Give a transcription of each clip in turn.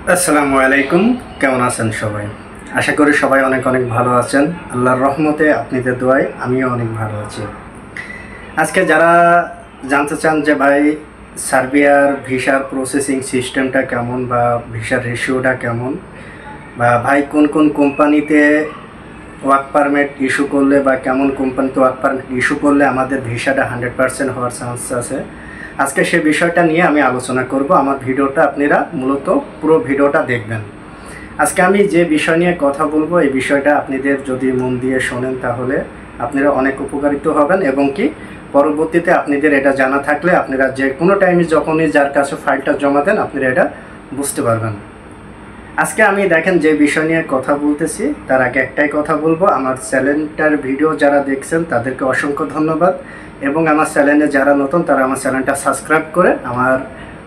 আসসালামু আলাইকুম। কেমন আছেন সবাই? আশা করি সবাই অনেক অনেক ভালো আছেন। আল্লাহর রহমতে আপনাদের দোয়ায় আমিও অনেক ভালো আছি। আজকে যারা জানতে চান যে ভাই সার্বিয়ার ভিসার প্রসেসিং সিস্টেমটা কেমন বা ভিসার রেশিওটা কেমন, বা ভাই কোন কোন কোম্পানিতে ওয়ার্ক পারমিট ইস্যু করলে বা কেমন কোম্পানিতে ওয়ার্ক পারমিট ইস্যু করলে আমাদের ভিসাটা 100% হওয়ার চান্স আছে, আজকে সে বিষয়টা নিয়ে আমি আলোচনা করব। আমার ভিডিওটা আপনারা মূলত পুরো ভিডিওটা দেখবেন। আজকে আমি যে বিষয় নিয়ে কথা বলবো, এই বিষয়টা আপনাদের যদি মন দিয়ে শোনেন তাহলে আপনারা অনেক উপকারিত হবেন, এবং কি পরবর্তীতে আপনাদের এটা জানা থাকলে আপনারা যে কোনো টাইমে যখনই যার কাছে ফাইলটা জমা দেন আপনারা এটা বুঝতে পারবেন। আজকে আমি দেখেন যে বিষয় নিয়ে কথা বলতেছি তার আগে একটাই কথা বলবো, আমার চ্যানেলটার ভিডিও যারা দেখছেন তাদেরকে অসংখ্য ধন্যবাদ, এবং আমার চ্যানেলে যারা নতুন তারা আমার চ্যানেলটা সাবস্ক্রাইব করে আমার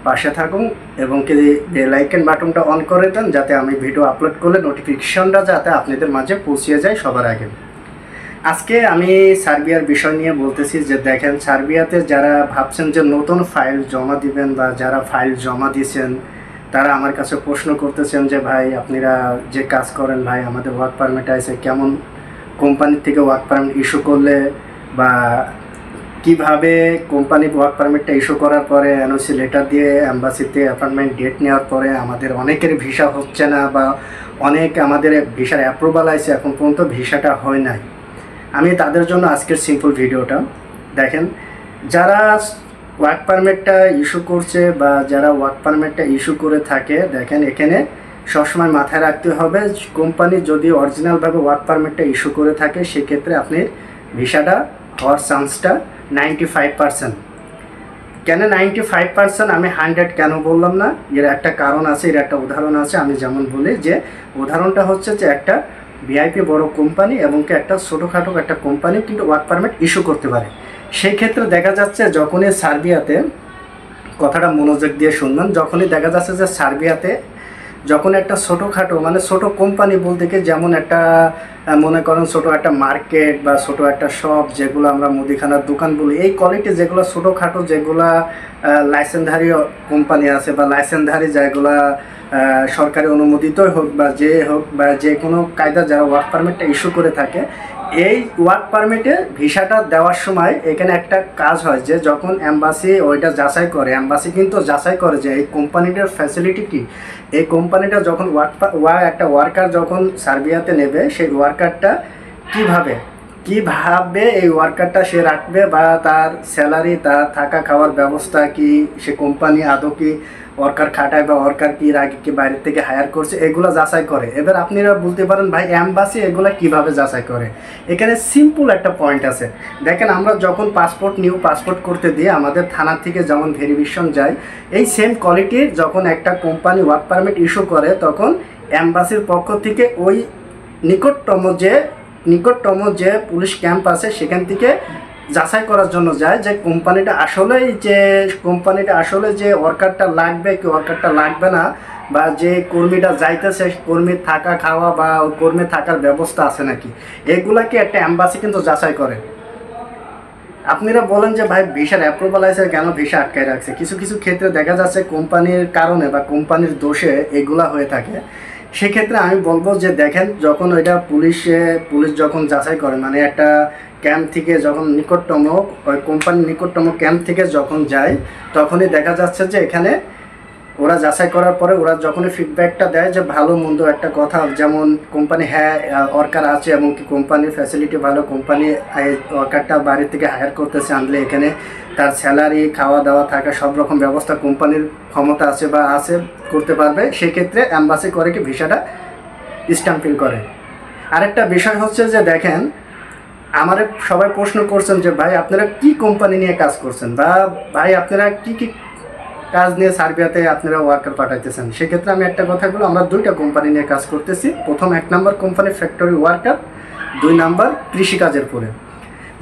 পাশে থাকুন, এবং কি বেল আইকন বাটনটা অন করে দেন যাতে আমি ভিডিও আপলোড করলে নোটিফিকেশনটা যাতে আপনাদের মাঝে পৌঁছে যায় সবার আগে। আজকে আমি সার্বিয়ার বিষয় নিয়ে বলতেছি যে দেখেন, সার্বিয়াতে যারা ভাবছেন যে নতুন ফাইল জমা দিবেন বা যারা ফাইল জমা দিয়েছেন তারা আমার কাছে প্রশ্ন করতেছেন যে ভাই আপনারা যে কাজ করেন ভাই আমাদের ওয়ার্ক পারমিট আছে, কেমন কোম্পানি থেকে ওয়ার্ক পারমিট ইস্যু করলে বা কিভাবে কোম্পানি ওয়ার্ক পারমিটটা ইস্যু করার পরে এনওসি লেটার দিয়ে অ্যাম্বাসিতে অ্যাপয়েন্টমেন্ট ডেট নেওয়ার পরে আমাদের অনেকের ভিসা হচ্ছে না বা অনেক আমাদের ভিসার অ্যাপ্রুভাল আছে এখন পর্যন্ত ভিসাটা হয় নাই। আমি তাদের জন্য আজকের সিম্পল ভিডিওটা দেখেন, যারা ওয়ার্ক পারমিটটা ইস্যু করছে বা যারা ওয়ার্ক পারমিটটা ইস্যু করে থাকে, দেখেন এখানে সবসময় মাথায় রাখতে হবে কোম্পানি যদি অরিজিনালভাবে ওয়ার্ক পারমিটটা ইস্যু করে থাকে সেক্ষেত্রে আপনি ভিসাটা হওয়ার চান্সটা 95%। কেন 95%? আমি 100 কেন বললাম না, এর একটা কারণ আছে, এর একটা উদাহরণ আছে। আমি যেমন বলি যে উদাহরণটা হচ্ছে যে একটা ভিআইপি বড় কোম্পানি এবং একটা ছোটোখাটো একটা কোম্পানি কিন্তু ওয়ার্ক পারমিট ইস্যু করতে পারে। সেই ক্ষেত্রে দেখা যাচ্ছে যখনই সার্বিয়াতে, কথাটা মনোযোগ দিয়ে শুনবেন, যখনই দেখা যাচ্ছে যে সার্বিয়াতে যখন একটা ছোটোখাটো মানে ছোটো কোম্পানি বলতে কি, যেমন একটা মনে করেন ছোটো একটা মার্কেট বা ছোটো একটা শপ, যেগুলো আমরা মুদিখানার দোকান বলি, এই কোয়ালিটি যেগুলো ছোটোখাটো যেগুলা লাইসেন্সধারী কোম্পানি আছে বা লাইসেন্সধারী যেগুলা সরকারি অনুমোদিতই হোক বা যে কোনো কায়দা যারা ওয়ার্ক পারমিটটা ইস্যু করে থাকে, এই ওয়ার্ক পারমিটে ভিসাটা দেওয়ার সময় এখানে একটা কাজ হয় যে যখন অ্যাম্বাসি ওইটা যাচাই করে, অ্যাম্বাসি কিন্তু যাচাই করে যে এই কোম্পানিটার ফ্যাসিলিটি কী, এই কোম্পানিটা যখন একটা ওয়ার্কার যখন সার্বিয়াতে নেবে সেই ওয়ার্কারটা কীভাবে এই ওয়ার্কারটা সে রাখবে বা তার স্যালারি, তার থাকা খাওয়ার ব্যবস্থা কি, সে কোম্পানি আদৌ কি ওয়ার্কার খাটায় বা ওয়ার্কার কি আগে কি বাইরের থেকে হায়ার করছে, এগুলো যাচাই করে। এবার আপনারা বলতে পারেন ভাই অ্যাম্বাসি এগুলো কিভাবে যাচাই করে? এখানে সিম্পল একটা পয়েন্ট আছে। দেখেন, আমরা যখন নিউ পাসপোর্ট করতে দিয়ে আমাদের থানা থেকে যেমন ভেরিফিকেশন যায়, এই সেম কোয়ালিটির যখন একটা কোম্পানি ওয়ার্ক পারমিট ইস্যু করে তখন অ্যাম্বাসির পক্ষ থেকে ওই নিকটতম যে পুলিশ ক্যাম্প আছে সেখান থেকে যাচাই করার জন্য যায় যে কোম্পানিটা আসলে যে ওয়ার্কারটা লাগবে কি ওয়ার্কারটা লাগবে না, বা যে কর্মীটা যাইতেছে কর্মীর থাকা খাওয়া বা কর্মী থাকার ব্যবস্থা আছে নাকি, এগুলাকে একটা অ্যাম্বাসি কিন্তু যাচাই করে। আপনারা বলেন যে ভাই ভিসার অ্যাপ্রুভাল আছে কেন ভিসা আটকায় রাখছে? কিছু কিছু ক্ষেত্রে দেখা যাচ্ছে কোম্পানির কারণে বা কোম্পানির দোষে এগুলা হয়ে থাকে। সেক্ষেত্রে আমি বলবো যে দেখেন, যখন ওইটা পুলিশ যখন যাচাই করে, মানে একটা ক্যাম্প থেকে যখন ওই কোম্পানির নিকটতম ক্যাম্প থেকে যখন যায়, তখনই দেখা যাচ্ছে যে এখানে ওরা যাচাই করার পরে ওরা যখনই ফিডব্যাকটা দেয় যে ভালো মন্দ একটা কথা, যেমন কোম্পানি হ্যাঁ ওয়ার্কার আছে এবং কি কোম্পানির ফ্যাসিলিটি ভালো, কোম্পানি ওয়ার্কারটা বাইরে থেকে হায়ার করতেছে আনলে এখানে তার স্যালারি, খাওয়া দাওয়া, থাকা সব রকম ব্যবস্থা কোম্পানির ক্ষমতা আছে বা করতে পারবে, সেক্ষেত্রে অ্যাম্বাসি করে কি ভিসাটা স্ট্যাম্পিং করে। আরেকটা বিষয় হচ্ছে যে দেখেন, আমার সবাই প্রশ্ন করছেন যে ভাই আপনারা কি কোম্পানি নিয়ে কাজ করছেন, বা ভাই আপনারা কি কাজ নিয়ে সার্বিয়াতে আপনারা ওয়ার্কার পাঠাইতেছেন। সেক্ষেত্রে আমি একটা কথা বলবো, আমরা দুইটা কোম্পানি নিয়ে কাজ করতেছি। প্রথম 1 নম্বর কোম্পানি ফ্যাক্টরি ওয়ার্কার, 2 নম্বর কৃষিকাজের পরে।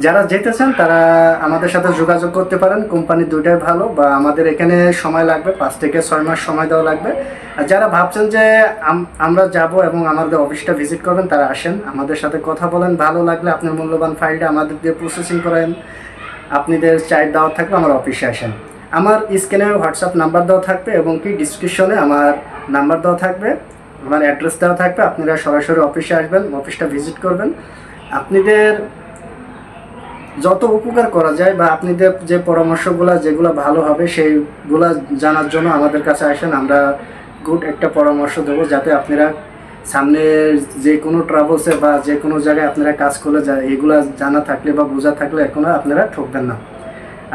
যারা যেতেছেন তারা আমাদের সাথে যোগাযোগ করতে পারেন। কোম্পানি দুইটাই ভালো, বা আমাদের এখানে সময় লাগবে 5 থেকে 6 মাস সময় দেওয়া লাগবে। আর যারা ভাবছেন যে আমরা যাব এবং আমাদের অফিসটা ভিজিট করবেন, তারা আসেন, আমাদের সাথে কথা বলেন, ভালো লাগলে আপনার মূল্যবান ফাইলটা আমাদের দিয়ে প্রসেসিং করেন। আপনাদের চাইট দেওয়া থাকবে, আমার অফিসে আসেন। আমার স্ক্রিনে হোয়াটসঅ্যাপ নাম্বার দেওয়া থাকবে এবং কি ডিসক্রিপশনে আমার নাম্বার দেওয়া থাকবে, আমার অ্যাড্রেস দেওয়া থাকবে। আপনারা সরাসরি অফিসে আসবেন, অফিসটা ভিজিট করবেন। আপনাদের যত উপকার করা যায় বা আপনাদের যে পরামর্শগুলো যেগুলো ভালো হবে সেইগুলো জানার জন্য আমাদের কাছে আসেন। আমরা গুড একটা পরামর্শ দেবো, যাতে আপনারা সামনে যে কোনো ট্রাভেলসে বা যে কোনো জায়গায় আপনারা কাজ করলে যায় এগুলো জানা থাকলে বা বোঝা থাকলে এখনও আপনারা ঠকবেন না।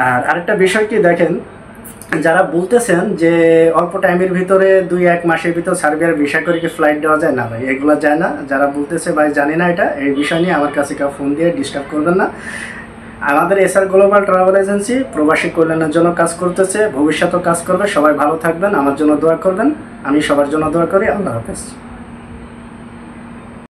আর আরেকটা বিষয় কি দেখেন, যারা বলতেছেন যে অল্প টাইমের ভিতরে 2-1 মাসের ভিতর সার্বিয়ার ভিসা করে কি ফ্লাইট দেওয়া যায়, না ভাই এগুলো যায় না। যারা বলতেছে ভাই জানি না এটা, এই বিষয় নিয়ে আমার কাছে কেউ ফোন দিয়ে ডিস্টার্ব করবেন না। আমাদের এসআর গ্লোবাল ট্রাভেল এজেন্সি প্রবাসী কল্যাণের জন্য কাজ করতেছে, ভবিষ্যতেও কাজ করবে। সবাই ভালো থাকবেন, আমার জন্য দোয়া করবেন। আমি সবার জন্য দোয়া করি। আল্লাহ হাফেজ।